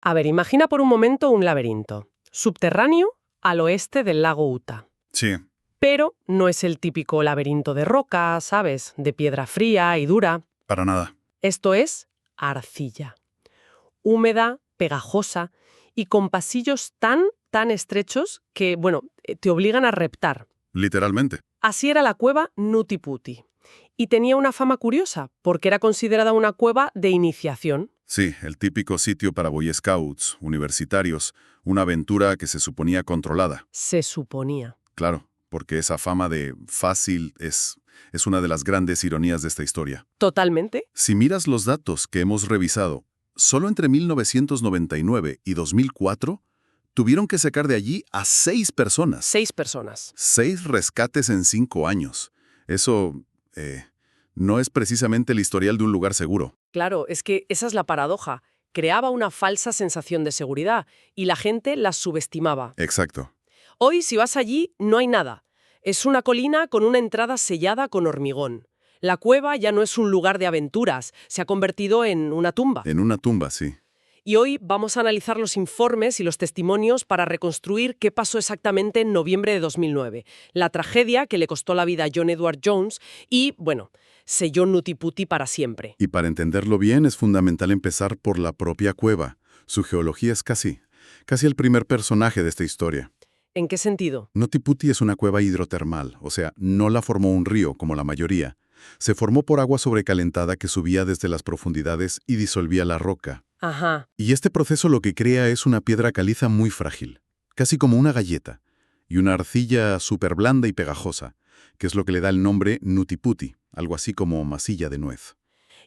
A ver, imagina por un momento un laberinto, subterráneo al oeste del lago Utah. Sí, Pero no es el típico laberinto de roca, ¿sabes? De piedra fría y dura. para nada. Esto es arcilla. Húmeda, pegajosa y con pasillos tan estrechos que, bueno, te obligan a reptar. Literalmente. Así era la cueva Nutiputi. Y tenía una fama curiosa, porque era considerada una cueva de iniciación. Sí, el típico sitio para Boy Scouts, universitarios, una aventura que se suponía controlada. Se suponía. Claro, porque esa fama de fácil es una de las grandes ironías de esta historia. Totalmente. Si miras los datos que hemos revisado, solo entre 1999 y 2004 tuvieron que sacar de allí a 6 personas. 6 personas. 6 rescates en 5 años. Eso no es precisamente el historial de un lugar seguro. Claro, es que esa es la paradoja. Creaba una falsa sensación de seguridad y la gente las subestimaba. Exacto. Hoy, si vas allí, no hay nada. Es una colina con una entrada sellada con hormigón. La cueva ya no es un lugar de aventuras, se ha convertido en una tumba. En una tumba, sí. Y hoy vamos a analizar los informes y los testimonios para reconstruir qué pasó exactamente en noviembre de 2009, la tragedia que le costó la vida a John Edward Jones y, bueno, selló Nutiputi para siempre. Y para entenderlo bien es fundamental empezar por la propia cueva. Su geología es casi el primer personaje de esta historia. ¿En qué sentido? Nutiputi es una cueva hidrotermal, o sea, no la formó un río como la mayoría. Se formó por agua sobrecalentada que subía desde las profundidades y disolvía la roca. Ajá. Y este proceso lo que crea es una piedra caliza muy frágil, casi como una galleta, y una arcilla súper blanda y pegajosa, que es lo que le da el nombre Nutiputi, algo así como masilla de nuez.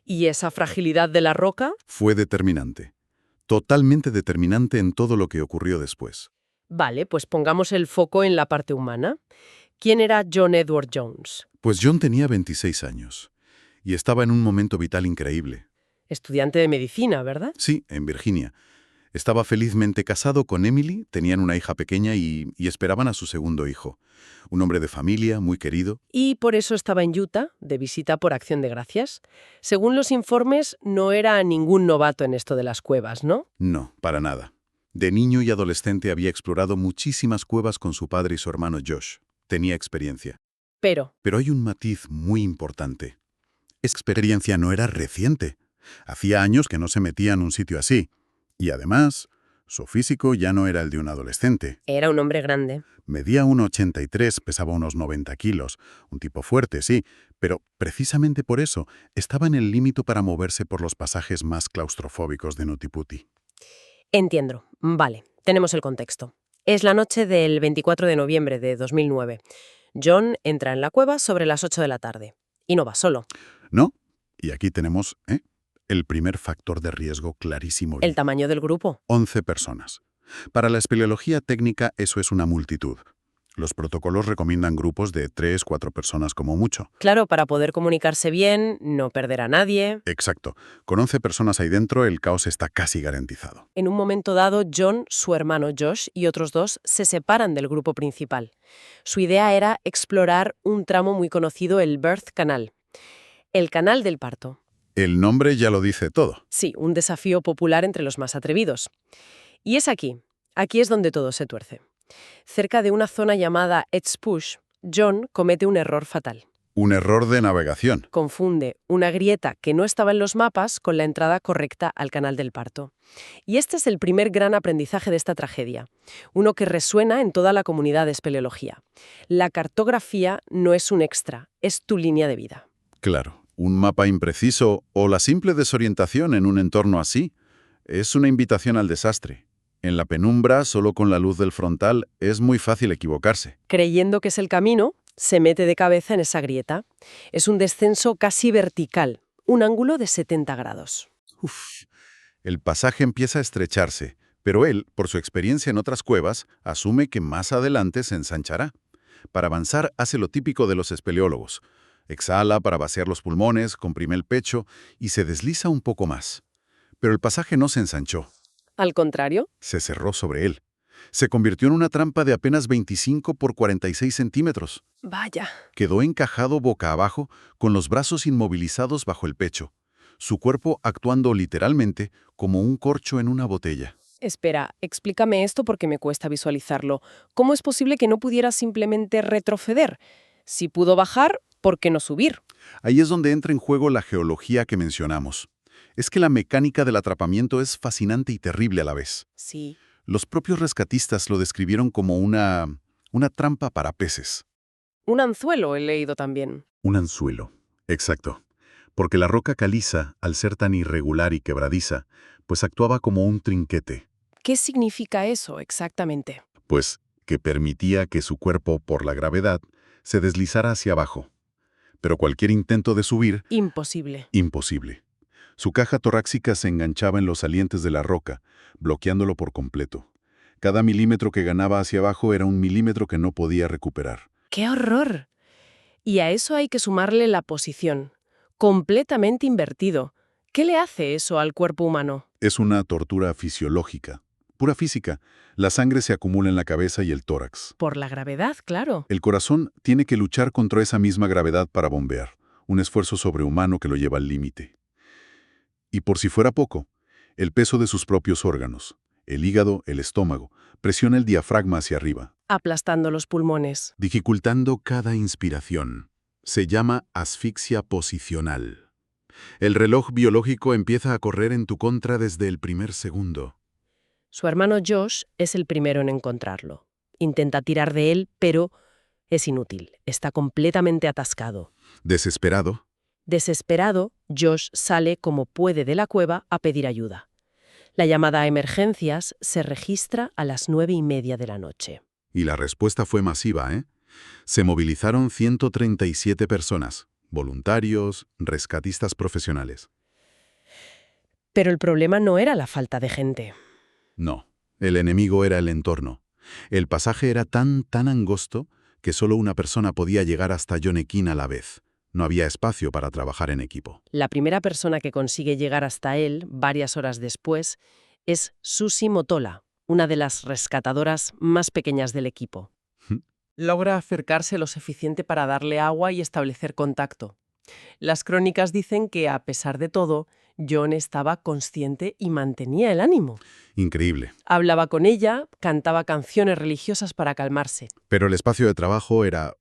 ¿Y esa fragilidad de la roca? Fue determinante, totalmente determinante en todo lo que ocurrió después. Vale, pues pongamos el foco en la parte humana. ¿Quién era John Edward Jones? Pues John tenía 26 años, y estaba en un momento vital increíble. Estudiante de medicina, ¿verdad? Sí, en Virginia. Estaba felizmente casado con Emily, tenían una hija pequeña y esperaban a su segundo hijo. Un hombre de familia, muy querido. Y por eso estaba en Utah, de visita por Acción de Gracias. Según los informes, no era ningún novato en esto de las cuevas, ¿no? No, para nada. De niño y adolescente había explorado muchísimas cuevas con su padre y su hermano Josh. Tenía experiencia. Pero, Pero hay un matiz muy importante. Esa experiencia no era reciente. Hacía años que no se metía en un sitio así. Y además, su físico ya no era el de un adolescente. era un hombre grande. Medía 1,83, pesaba unos 90 kilos. Un tipo fuerte, sí, pero precisamente por eso estaba en el límite para moverse por los pasajes más claustrofóbicos de Nutiputi. Entiendo. Vale, tenemos el contexto. Es la noche del 24 de noviembre de 2009. John entra en la cueva sobre las 8 de la tarde. Y no va solo. ¿No? Y aquí tenemos el primer factor de riesgo clarísimo. El tamaño del grupo. 11 personas. Para la espeleología técnica eso es una multitud. Los protocolos recomiendan grupos de 3, 4 personas como mucho. Claro, para poder comunicarse bien, no perder a nadie. Exacto. Con 11 personas ahí dentro, el caos está casi garantizado. En un momento dado, John, su hermano Josh y otros 2 se separan del grupo principal. Su idea era explorar un tramo muy conocido, el Birth Canal. El canal del parto. El nombre ya lo dice todo. Sí, un desafío popular entre los más atrevidos. Y es aquí es donde todo se tuerce. Cerca de una zona llamada Edge Push, John comete un error fatal. Un error de navegación. Confunde una grieta que no estaba en los mapas con la entrada correcta al canal del parto. Y este es el primer gran aprendizaje de esta tragedia, uno que resuena en toda la comunidad de espeleología. La cartografía no es un extra, es tu línea de vida. Claro, un mapa impreciso o la simple desorientación en un entorno así es una invitación al desastre. En la penumbra, solo con la luz del frontal, es muy fácil equivocarse. Creyendo que es el camino, se mete de cabeza en esa grieta. Es un descenso casi vertical, un ángulo de 70 grados. Uf. El pasaje empieza a estrecharse, pero él, por su experiencia en otras cuevas, asume que más adelante se ensanchará. Para avanzar, hace lo típico de los espeleólogos. Exhala para vaciar los pulmones, comprime el pecho y se desliza un poco más. Pero el pasaje no se ensanchó. Al contrario, Se cerró sobre él. Se convirtió en una trampa de apenas 25 por 46 centímetros. vaya. Quedó encajado boca abajo, con los brazos inmovilizados bajo el pecho, su cuerpo actuando literalmente como un corcho en una botella. Espera, explícame esto porque me cuesta visualizarlo. ¿Cómo es posible que no pudiera simplemente retroceder? Si pudo bajar, ¿por qué no subir? Ahí es donde entra en juego la geología que mencionamos. Es que la mecánica del atrapamiento es fascinante y terrible a la vez. Sí. Los propios rescatistas lo describieron como una trampa para peces. Un anzuelo he leído también. Un anzuelo. Exacto. Porque la roca caliza, al ser tan irregular y quebradiza, pues actuaba como un trinquete, ¿Qué significa eso exactamente? pues que permitía que su cuerpo, por la gravedad, se deslizara hacia abajo. Pero cualquier intento de subir, Imposible. imposible. Su caja torácica se enganchaba en los salientes de la roca, bloqueándolo por completo. Cada milímetro que ganaba hacia abajo era un milímetro que no podía recuperar. ¡Qué horror! Y a eso hay que sumarle la posición. Completamente invertido. ¿Qué le hace eso al cuerpo humano? Es una tortura fisiológica. Pura física. La sangre se acumula en la cabeza y el tórax. Por la gravedad, claro. El corazón tiene que luchar contra esa misma gravedad para bombear, un esfuerzo sobrehumano que lo lleva al límite. Y por si fuera poco, el peso de sus propios órganos, el hígado, el estómago, presiona el diafragma hacia arriba, Aplastando los pulmones. dificultando cada inspiración. Se llama asfixia posicional. El reloj biológico empieza a correr en tu contra desde el primer segundo. Su hermano Josh es el primero en encontrarlo. Intenta tirar de él, pero es inútil. Está completamente atascado. Desesperado, Desesperado, Josh sale como puede de la cueva a pedir ayuda. La llamada a emergencias se registra a las 9:30 de la noche. y la respuesta fue masiva, ¿eh? Se movilizaron 137 personas, voluntarios, rescatistas profesionales. Pero el problema no era la falta de gente. No, el enemigo era el entorno. El pasaje era tan angosto que solo una persona podía llegar hasta Yonequín a la vez. No había espacio para trabajar en equipo. La primera persona que consigue llegar hasta él, varias horas después, es Susi Motola, una de las rescatadoras más pequeñas del equipo. Logra acercarse lo suficiente para darle agua y establecer contacto. Las crónicas dicen que, a pesar de todo, John estaba consciente y mantenía el ánimo. Increíble. Hablaba con ella, cantaba canciones religiosas para calmarse. Pero el espacio de trabajo era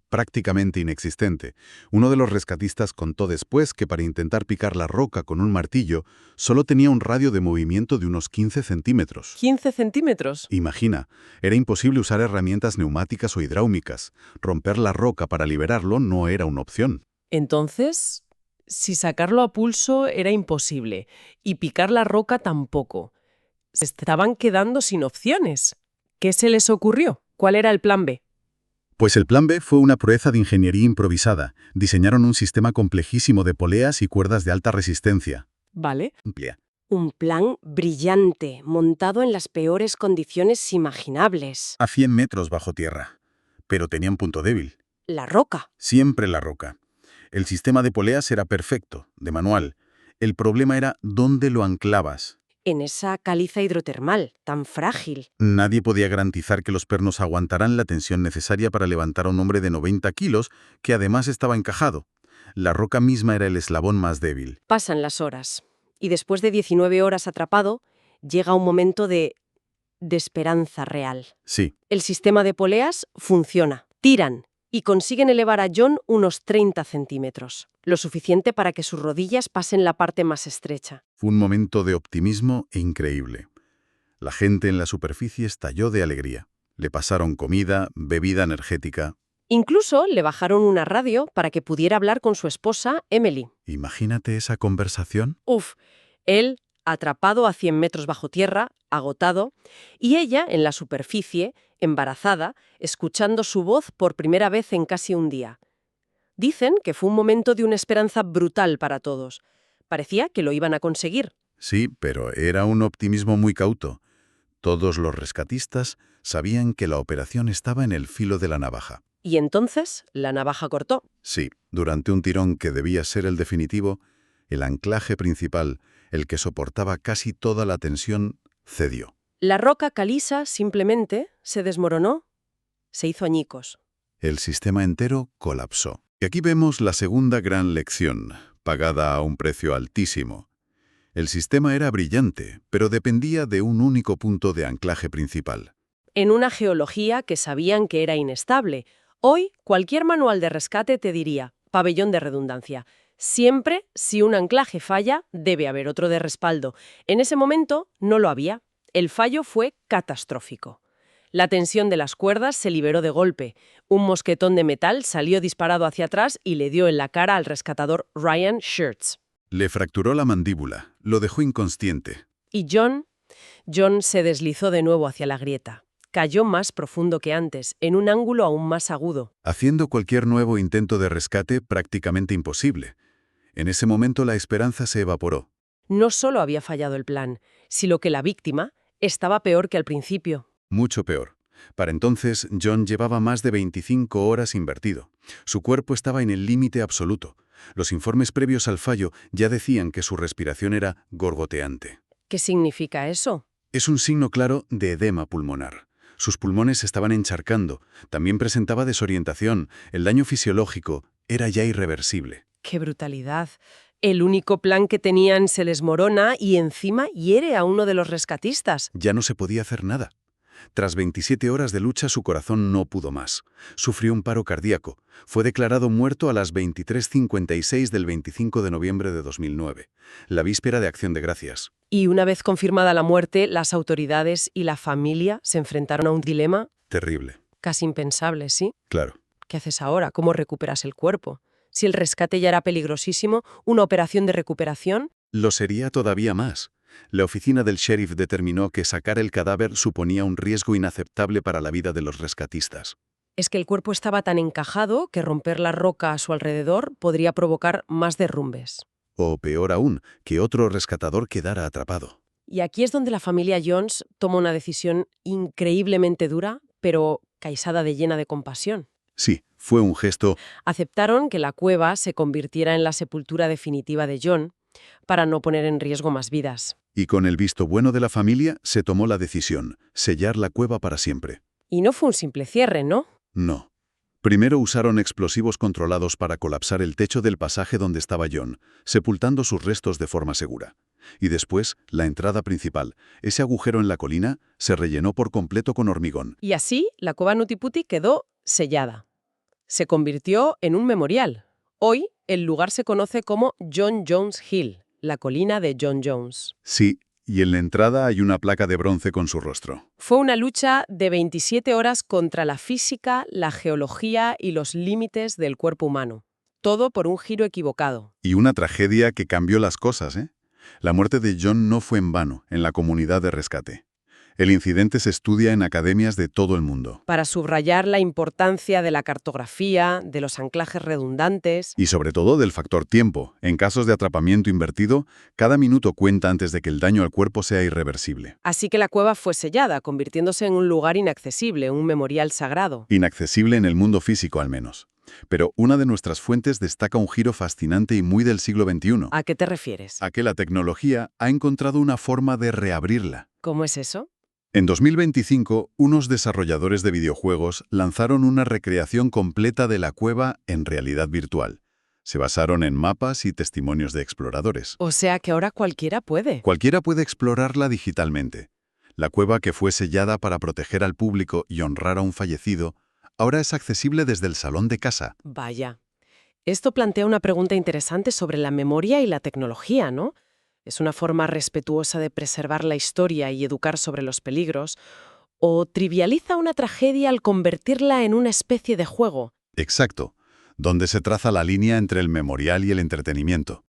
prácticamente inexistente. Uno de los rescatistas contó después que para intentar picar la roca con un martillo solo tenía un radio de movimiento de unos 15 centímetros. 15 centímetros. Imagina, era imposible usar herramientas neumáticas o hidráulicas. Romper la roca para liberarlo no era una opción. Entonces, si sacarlo a pulso era imposible y picar la roca tampoco. Se estaban quedando sin opciones. ¿Qué se les ocurrió? ¿Cuál era el plan B? Pues el plan B fue una proeza de ingeniería improvisada. Diseñaron un sistema complejísimo de poleas y cuerdas de alta resistencia. ¿Vale? Amplia. Un plan brillante, montado en las peores condiciones imaginables. A 100 metros bajo tierra. Pero tenía un punto débil. La roca. Siempre la roca. El sistema de poleas era perfecto, de manual. El problema era dónde lo anclabas. En esa caliza hidrotermal, tan frágil. Nadie podía garantizar que los pernos aguantaran la tensión necesaria para levantar a un hombre de 90 kilos, que además estaba encajado. La roca misma era el eslabón más débil. Pasan las horas. Y después de 19 horas atrapado, llega un momento de esperanza real. Sí, El sistema de poleas funciona. Tiran y consiguen elevar a John unos 30 centímetros. Lo suficiente para que sus rodillas pasen la parte más estrecha. fue un momento de optimismo increíble. La gente en la superficie estalló de alegría. Le pasaron comida, bebida energética. Incluso le bajaron una radio para que pudiera hablar con su esposa, Emily. Imagínate esa conversación. Uf, él atrapado a 100 metros bajo tierra, agotado, y ella en la superficie, embarazada, escuchando su voz por primera vez en casi un día. Dicen que fue un momento de una esperanza brutal para todos. Parecía que lo iban a conseguir. Sí, pero era un optimismo muy cauto. Todos los rescatistas sabían que la operación estaba en el filo de la navaja. Y entonces la navaja cortó. Sí, durante un tirón que debía ser el definitivo, el anclaje principal, el que soportaba casi toda la tensión, cedió. La roca caliza simplemente se desmoronó, se hizo añicos. El sistema entero colapsó. Y aquí vemos la segunda gran lección, pagada a un precio altísimo. El sistema era brillante, pero dependía de un único punto de anclaje principal. En una geología que sabían que era inestable. Hoy, cualquier manual de rescate te diría, pabellón de redundancia, siempre, si un anclaje falla, debe haber otro de respaldo. En ese momento no lo había. El fallo fue catastrófico. La tensión de las cuerdas se liberó de golpe. Un mosquetón de metal salió disparado hacia atrás y le dio en la cara al rescatador Ryan Shirts. Le fracturó la mandíbula, lo dejó inconsciente. Y John se deslizó de nuevo hacia la grieta. Cayó más profundo que antes, en un ángulo aún más agudo. Haciendo cualquier nuevo intento de rescate prácticamente imposible. En ese momento la esperanza se evaporó. No solo había fallado el plan, sino que la víctima estaba peor que al principio. Mucho peor. Para entonces, John llevaba más de 25 horas invertido. Su cuerpo estaba en el límite absoluto. Los informes previos al fallo ya decían que su respiración era gorgoteante. ¿Qué significa eso? Es un signo claro de edema pulmonar. Sus pulmones estaban encharcando. También presentaba desorientación. El daño fisiológico era ya irreversible. ¡Qué brutalidad! El único plan que tenían se les morona y encima hiere a uno de los rescatistas. Ya no se podía hacer nada. Tras 27 horas de lucha, su corazón no pudo más. Sufrió un paro cardíaco. Fue declarado muerto a las 23:56 del 25 de noviembre de 2009, la víspera de Acción de Gracias. Y una vez confirmada la muerte, las autoridades y la familia se enfrentaron a un dilema Terrible. casi impensable, ¿sí? Claro. ¿Qué haces ahora? ¿Cómo recuperas el cuerpo? Si el rescate ya era peligrosísimo, ¿una operación de recuperación? Lo sería todavía más. La oficina del sheriff determinó que sacar el cadáver suponía un riesgo inaceptable para la vida de los rescatistas. Es que el cuerpo estaba tan encajado que romper la roca a su alrededor podría provocar más derrumbes. O peor aún, que otro rescatador quedara atrapado. Y aquí es donde la familia Jones toma una decisión increíblemente dura, pero caisada de llena de compasión. Sí, fue un gesto. Aceptaron que la cueva se convirtiera en la sepultura definitiva de John para no poner en riesgo más vidas. Y con el visto bueno de la familia, se tomó la decisión, sellar la cueva para siempre. Y no fue un simple cierre, ¿no? No. Primero usaron explosivos controlados para colapsar el techo del pasaje donde estaba John, sepultando sus restos de forma segura. Y después, la entrada principal, ese agujero en la colina, se rellenó por completo con hormigón. Y así, la cueva Nutiputi quedó sellada. Se convirtió en un memorial. Hoy, el lugar se conoce como John Jones Hill, la colina de John Jones. Sí, y en la entrada hay una placa de bronce con su rostro. Fue una lucha de 27 horas contra la física, la geología y los límites del cuerpo humano. Todo por un giro equivocado. Y una tragedia que cambió las cosas, ¿eh? La muerte de John no fue en vano en la comunidad de rescate. El incidente se estudia en academias de todo el mundo. Para subrayar la importancia de la cartografía, de los anclajes redundantes. Y sobre todo del factor tiempo. En casos de atrapamiento invertido, cada minuto cuenta antes de que el daño al cuerpo sea irreversible. Así que la cueva fue sellada, convirtiéndose en un lugar inaccesible, un memorial sagrado. Inaccesible en el mundo físico al menos. Pero una de nuestras fuentes destaca un giro fascinante y muy del siglo XXI. ¿A qué te refieres? A que la tecnología ha encontrado una forma de reabrirla. ¿Cómo es eso? En 2025, unos desarrolladores de videojuegos lanzaron una recreación completa de la cueva en realidad virtual. Se basaron en mapas y testimonios de exploradores. O sea que ahora cualquiera puede. Cualquiera puede explorarla digitalmente. La cueva que fue sellada para proteger al público y honrar a un fallecido, ahora es accesible desde el salón de casa. Vaya. Esto plantea una pregunta interesante sobre la memoria y la tecnología, ¿no? ¿Es una forma respetuosa de preservar la historia y educar sobre los peligros? ¿O trivializa una tragedia al convertirla en una especie de juego? Exacto, donde se traza la línea entre el memorial y el entretenimiento.